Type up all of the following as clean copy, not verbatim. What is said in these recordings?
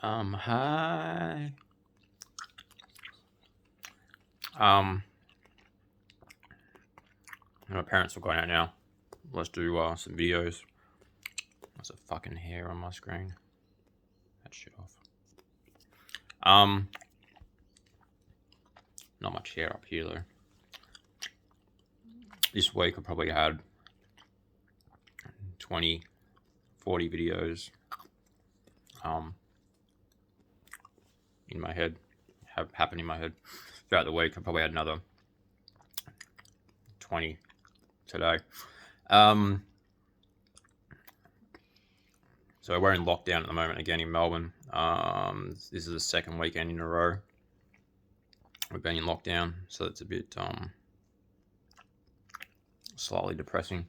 Hi. My parents are going out now. Let's do some videos. There's a fucking hair on my screen. That shit off. Not much hair up here though. This week I probably had 20, 40 videos in my head, have happened in my head. Throughout the week I probably had another 20 today. So we're in lockdown at the moment again in Melbourne. This is the second weekend in a row we've been in lockdown, so it's a bit slightly depressing.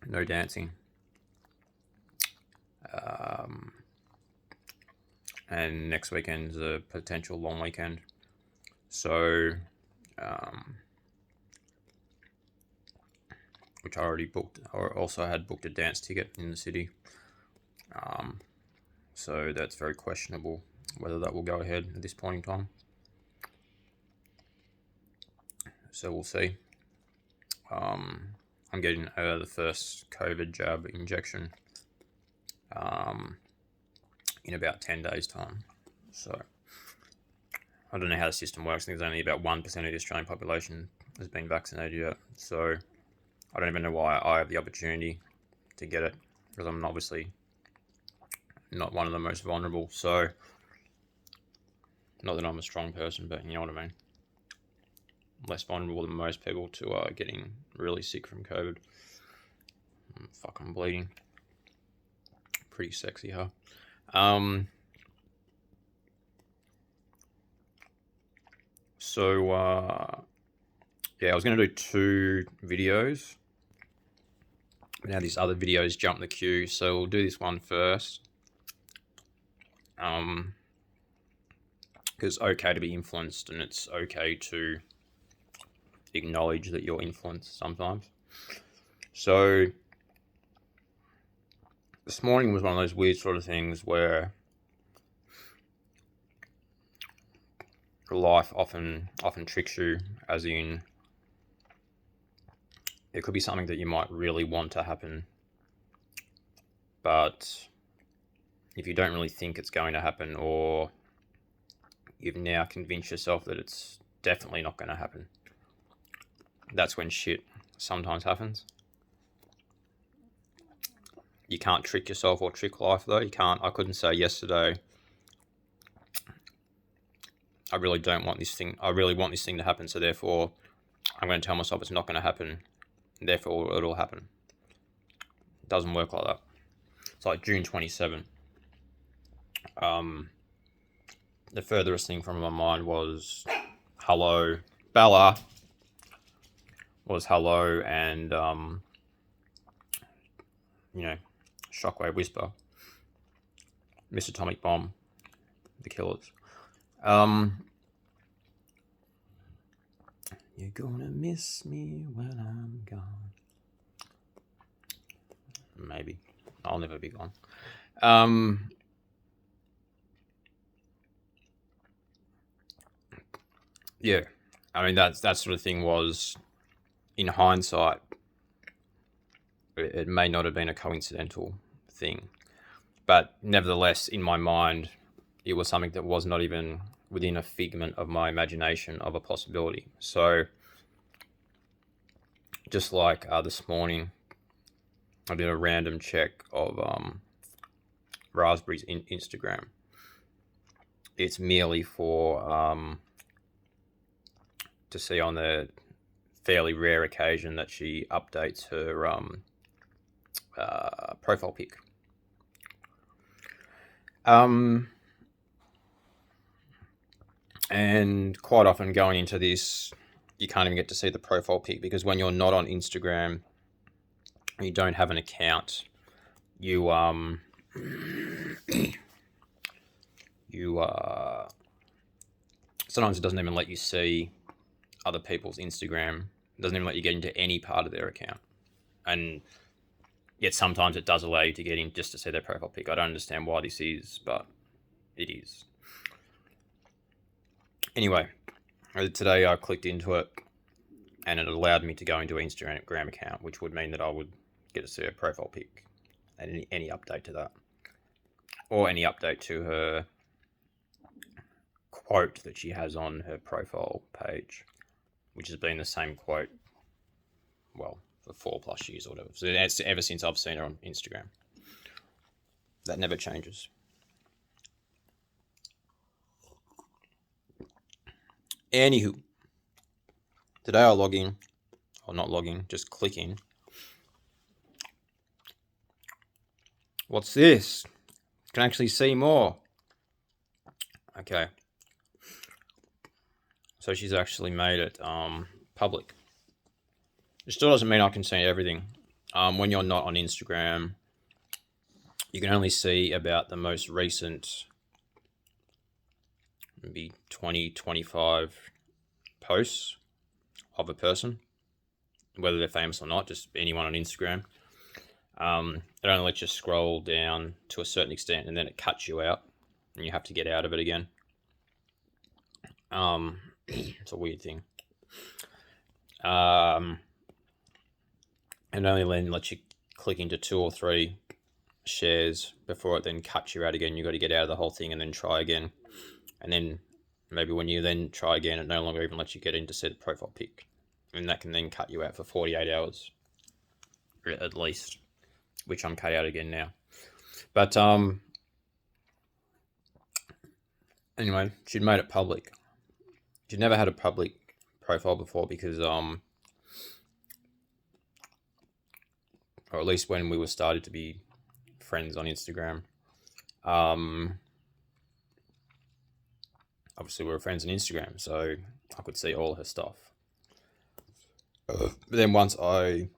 No dancing. And next weekend's a potential long weekend. So, which I already booked, or also had booked a dance ticket in the city. So that's very questionable whether that will go ahead at this point in time. So we'll see. I'm getting the first COVID jab injection in about 10 days' time. So I don't know how the system works. I think there's only about 1% of the Australian population has been vaccinated yet. So I don't even know why I have the opportunity to get it, because I'm obviously not one of the most vulnerable. So, not that I'm a strong person, but you know what I mean. Less vulnerable than most people to getting really sick from COVID. I'm fucking bleeding. Pretty sexy, huh? Yeah, I was going to do 2 videos. Now these other videos jump the queue, so we'll do this one first. Because it's okay to be influenced, and it's okay to acknowledge that you're influenced sometimes. So this morning was one of those weird sort of things where life often tricks you, as in it could be something that you might really want to happen, but if you don't really think it's going to happen, or you've now convinced yourself that it's definitely not going to happen, that's when shit sometimes happens. You can't trick yourself or trick life though. I couldn't say yesterday, I really want this thing to happen, so therefore I'm going to tell myself it's not going to happen, therefore it'll happen. It doesn't work like that. It's like June 27. The furthest thing from my mind was hello, Bella. Was hello and Shockwave Whisper, Miss Atomic Bomb, The Killers. You're gonna miss me when I'm gone. Maybe. I'll never be gone. Yeah. I mean, that sort of thing was, in hindsight, it may not have been a coincidental thing. But nevertheless, in my mind, it was something that was not even within a figment of my imagination of a possibility. So, just like this morning, I did a random check of Raspberry's Instagram. It's merely for to see on the fairly rare occasion that she updates her profile pic. And quite often going into this, you can't even get to see the profile pic, because when you're not on Instagram, you don't have an account, you sometimes it doesn't even let you see other people's Instagram. It doesn't even let you get into any part of their account. And Yet sometimes it does allow you to get in just to see their profile pic. I don't understand why this is, but it is. Anyway, today I clicked into it and it allowed me to go into an Instagram account, which would mean that I would get to see her profile pic and any update to that. Or any update to her quote that she has on her profile page, which has been the same quote, well, for 4+ years or whatever. So it's ever since I've seen her on Instagram. That never changes. Anywho, today I log in, or not logging, just click in. What's this? Can actually see more. Okay. So she's actually made it public. It still doesn't mean I can see everything. When you're not on Instagram, you can only see about the most recent, maybe 20, 25 posts of a person, whether they're famous or not, just anyone on Instagram. It only lets you scroll down to a certain extent and then it cuts you out and you have to get out of it again. It's a weird thing. And only then lets you click into 2 or 3 shares before it then cuts you out again. You've got to get out of the whole thing and then try again. And then maybe when you then try again, it no longer even lets you get in to see the profile pic. And that can then cut you out for 48 hours at least, which I'm cut out again now. But anyway, she'd made it public. She'd never had a public profile before because or at least when we were started to be friends on Instagram, obviously we were friends on Instagram, so I could see all her stuff. But then once I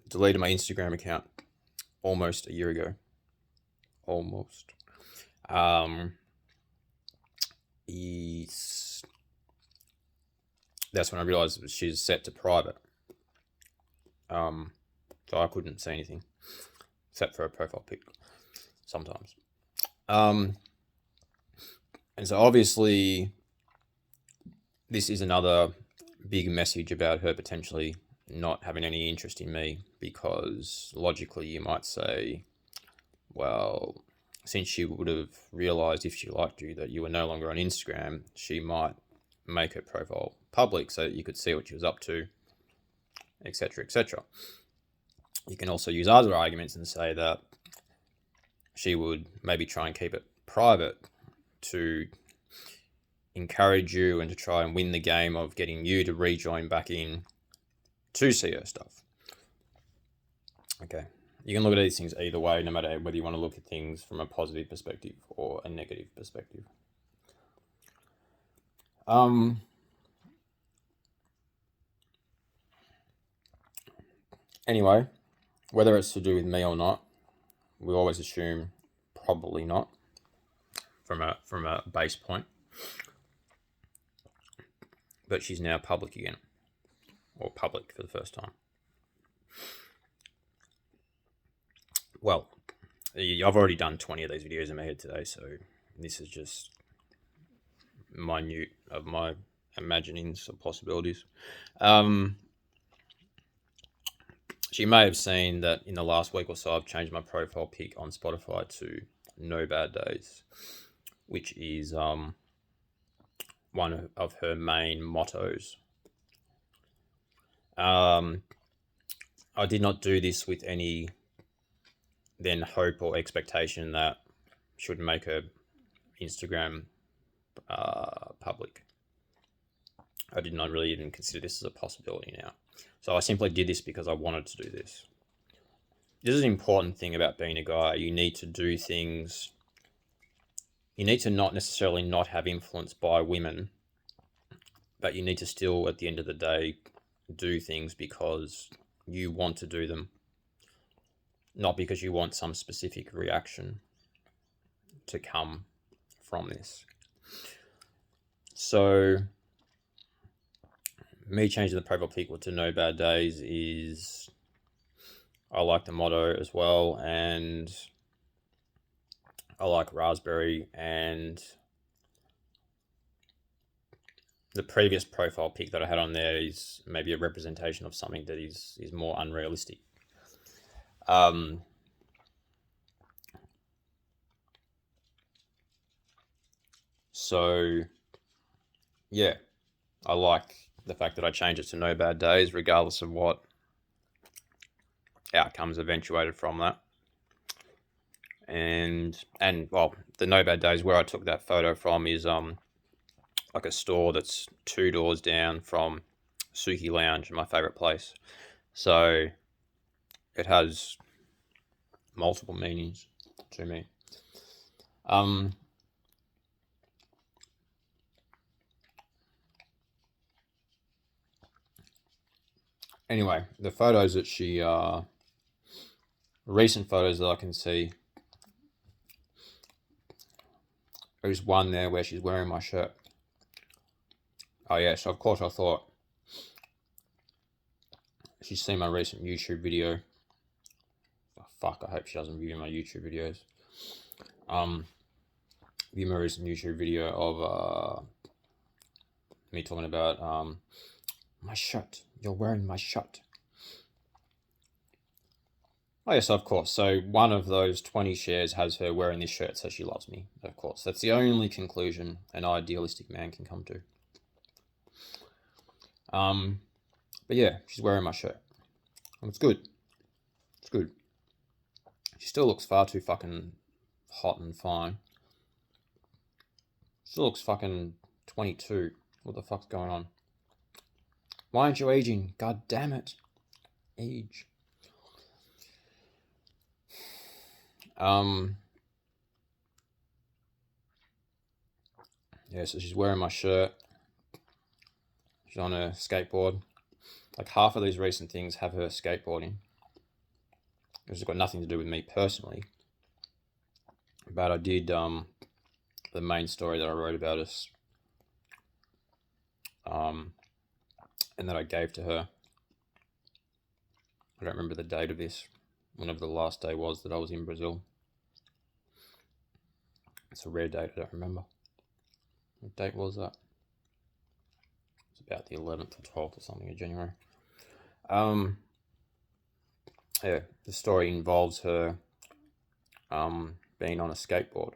deleted my Instagram account almost a year ago, that's when I realized she's set to private. So I couldn't see anything except for a profile pic sometimes. And so obviously this is another big message about her potentially not having any interest in me, because logically you might say, well, since she would have realized if she liked you that you were no longer on Instagram, she might make her profile public so that you could see what she was up to, etc., etc. You can also use other arguments and say that she would maybe try and keep it private to encourage you and to try and win the game of getting you to rejoin back in to see her stuff. Okay. You can look at these things either way, no matter whether you want to look at things from a positive perspective or a negative perspective. Anyway, whether it's to do with me or not, we always assume probably not from a base point. But she's now public again, or public for the first time. Well, I've already done 20 of these videos in my head today, so this is just minute of my imaginings of possibilities. She may have seen that in the last week or so I've changed my profile pic on Spotify to No Bad Days, which is one of her main mottos. I did not do this with any then hope or expectation that should make her Instagram public. I did not really even consider this as a possibility now. So I simply did this because I wanted to do this. This is an important thing about being a guy. You need to do things. You need to not necessarily not have influence by women, but you need to still, at the end of the day, do things because you want to do them, not because you want some specific reaction to come from this. So me changing the profile pic to No Bad Days is, I like the motto as well, and I like Raspberry, and the previous profile pic that I had on there is maybe a representation of something that is more unrealistic. So yeah, I like the fact that I changed it to No Bad Days, regardless of what outcomes eventuated from that. And well, the No Bad Days where I took that photo from is like a store that's 2 doors down from Suki Lounge, my favorite place. So it has multiple meanings to me. Anyway, the photos that she recent photos that I can see, there's one there where she's wearing my shirt. Oh yeah, so of course I thought she's seen my recent YouTube video. Oh, fuck, I hope she doesn't view my YouTube videos. View my recent YouTube video of me talking about my shirt. You're wearing my shirt. Oh yes, of course. So one of those 20 shares has her wearing this shirt, so she loves me. Of course, that's the only conclusion an idealistic man can come to. But yeah, she's wearing my shirt. And it's good. It's good. She still looks far too fucking hot and fine. Still looks fucking 22. What the fuck's going on? Why aren't you aging? God damn it. Age. Yeah, so she's wearing my shirt. She's on a skateboard. Like half of these recent things have her skateboarding. It's got nothing to do with me personally. But I did the main story that I wrote about us, and that I gave to her. I don't remember the date of this, whenever the last day was that I was in Brazil. It's a rare date, I don't remember. What date was that? It's about the 11th or 12th or something of January. Yeah, the story involves her being on a skateboard.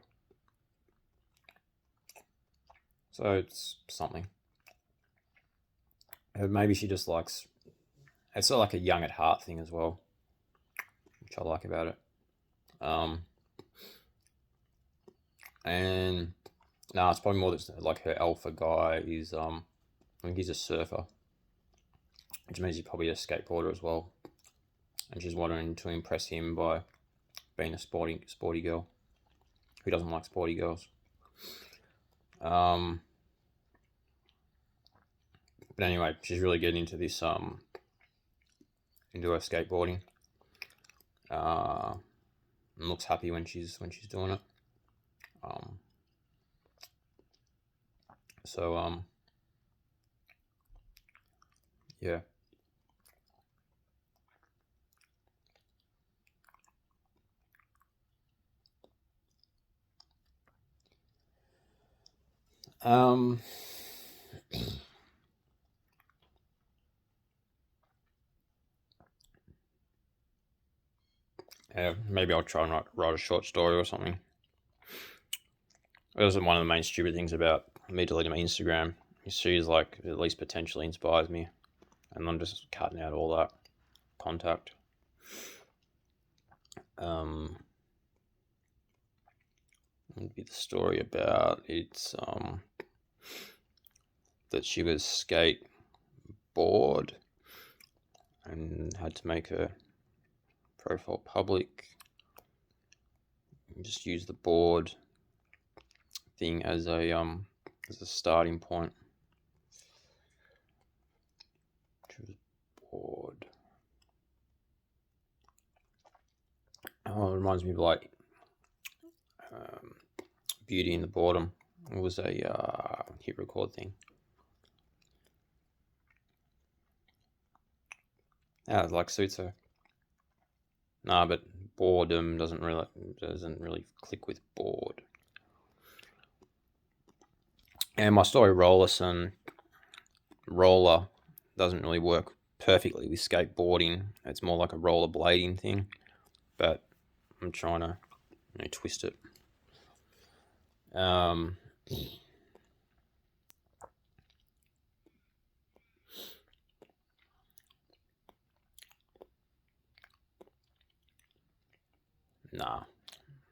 So it's something. Maybe she just likes... It's sort of like a young at heart thing as well, which I like about it. And no, it's probably more that like her alpha guy is I think he's a surfer, which means he's probably a skateboarder as well, and she's wanting to impress him by being a sporty girl. Who doesn't like sporty girls? But anyway, she's really getting into this into her skateboarding. And looks happy when she's doing it. So yeah. Yeah, maybe I'll try and write a short story or something. That was one of the main stupid things about me deleting my Instagram. She's like, at least potentially inspires me. And I'm just cutting out all that contact. Would be the story about it's that she was skateboard and had to make her profile public. Just use the board thing as a starting point. She was bored. Oh, it reminds me of like Beauty in the Boredom. It was a hit record thing. Yeah, it like suits her. Nah, but boredom doesn't really click with bored. And my story roller doesn't really work perfectly with skateboarding. It's more like a rollerblading thing, but I'm trying to twist it. Um, nah,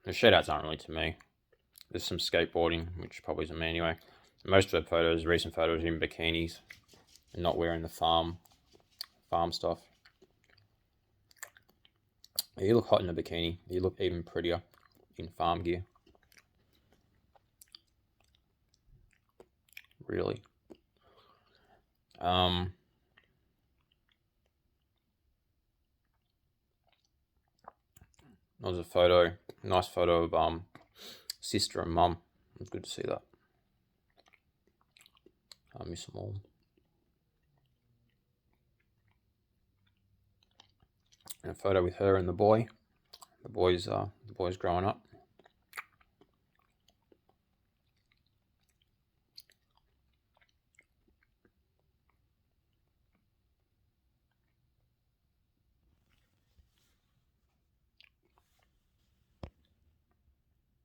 the shoutouts aren't really to me. There's some skateboarding, which probably isn't me anyway. Most of the photos, recent photos, are in bikinis and not wearing the farm stuff. You look hot in a bikini. You look even prettier in farm gear. Really. That was a photo, nice photo of sister and mum. It was good to see that. I miss them all. And a photo with her and the boy. The boy's growing up.